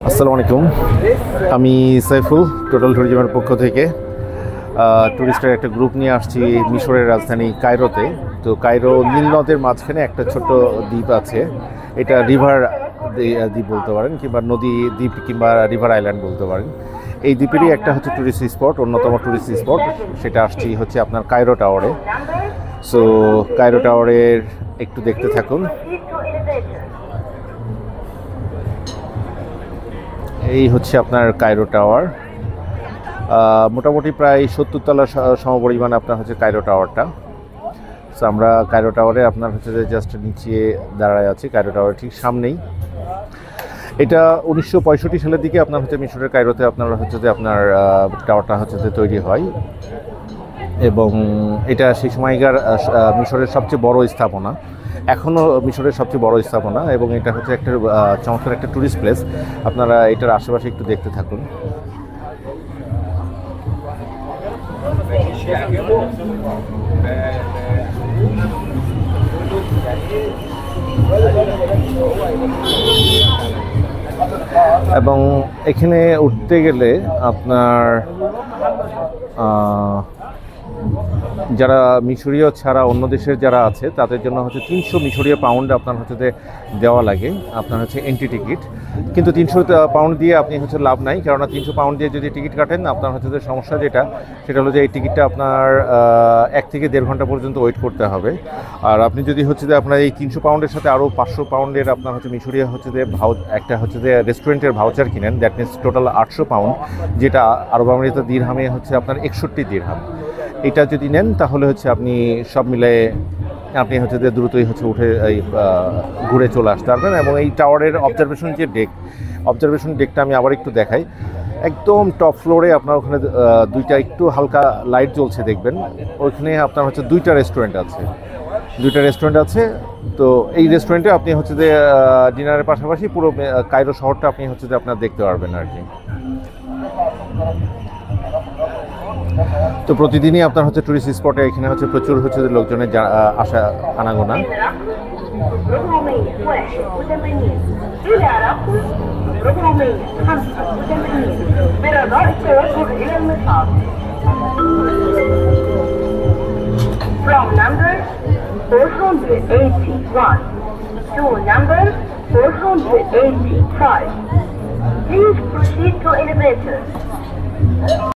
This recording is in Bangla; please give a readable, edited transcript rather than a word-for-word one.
আসসালামু আলাইকুম। আমি সাইফুল টোটাল ট্যুরিজমের পক্ষ থেকে ট্যুরিস্টের একটা গ্রুপ নিয়ে আসছি মিশরের রাজধানী কায়রোতে। তো কায়রো নীল নদের মাঝখানে একটা ছোট্ট দ্বীপ আছে। এটা রিভার দ্বীপ বলতে পারেন, কিংবা নদী দ্বীপ, কিংবা রিভার আইল্যান্ড বলতে পারেন। এই দ্বীপেরই একটা হচ্ছে ট্যুরিস্ট স্পট, অন্যতম ট্যুরিস্ট স্পট। সেটা আসছি হচ্ছে আপনার কায়রো টাওয়ারে। সো কায়রো টাওয়ারের একটু দেখতে থাকুন। এই হচ্ছে আপনার কায়রো টাওয়ার। মোটামুটি প্রায় 70 তলা সমপরিমাণ আপনার হচ্ছে কায়রো টাওয়ারটা। সো আমরা কায়রো টাওয়ারে আপনার হচ্ছে যে জাস্ট নিচে দাঁড়ায় আছি, কায়রো টাওয়ার ঠিক সামনেই। এটা 1965 সালের দিকে আপনার হচ্ছে মিশরের কায়রোতে আপনার হচ্ছে যে আপনার টাওয়ারটা হচ্ছে যে তৈরি হয়, এবং এটা সেই সময়কার মিশরের সবচেয়ে বড় স্থাপনা, এখনও মিশরের সবচেয়ে বড় স্থাপনা। এবং এটা হচ্ছে একটা চমৎকার একটা ট্যুরিস্ট প্লেস। আপনারা এটার আশেপাশে একটু দেখতে থাকুন। এবং এখানে উঠতে গেলে আপনার যারা মিশরীয় ছাড়া অন্য দেশের যারা আছে তাদের জন্য হচ্ছে 300 মিশরীয় পাউন্ড আপনার হচ্ছে দেওয়া লাগে, আপনার হচ্ছে এন্ট্রি টিকিট। কিন্তু 300 পাউন্ড দিয়ে আপনি হচ্ছে লাভ নাই, কেননা 300 পাউন্ড দিয়ে যদি টিকিট কাটেন আপনার হচ্ছে যে সমস্যা সেটা হলো যে এই টিকিটটা আপনার 1 থেকে 1.5 ঘন্টা পর্যন্ত ওয়েট করতে হবে। আর আপনি যদি হচ্ছে যে আপনার এই 300 পাউন্ডের সাথে আরও 500 পাউন্ডের আপনার হচ্ছে মিশরীয় হচ্ছে যে একটা হচ্ছে যে রেস্টুরেন্টের ভাউচার কিনেন, দ্যাট মিনস টোটাল 800 পাউন্ড, যেটা আরব আমিরাত দিরহামে হচ্ছে আপনার 61 দিরহাম। এটা যদি নেন তাহলে হচ্ছে আপনি সব মিলে আপনি হচ্ছে যে দ্রুতই হচ্ছে উঠে এই ঘুরে চলে আসতে পারবেন। এবং এই টাওয়ারের অবজারভেশন ডেকটা আমি আবার একটু দেখাই। একদম টপ ফ্লোরে আপনার ওখানে দুইটা একটু হালকা লাইট জ্বলছে দেখবেন, ওইখানে আপনার হচ্ছে দুইটা রেস্টুরেন্ট আছে। তো এই রেস্টুরেন্টে আপনি হচ্ছে যে ডিনারের পাশাপাশি পুরো কায়রো শহরটা আপনি হচ্ছে যে আপনার দেখতে পারবেন আর কি। তো প্রতিদিনই আপনার হচ্ছে টুরিস্ট স্পটে এখানে হচ্ছে প্রচুর হচ্ছে লোকজনের আসা আনাগোনা। From number 481 to number 485, please proceed to elevator.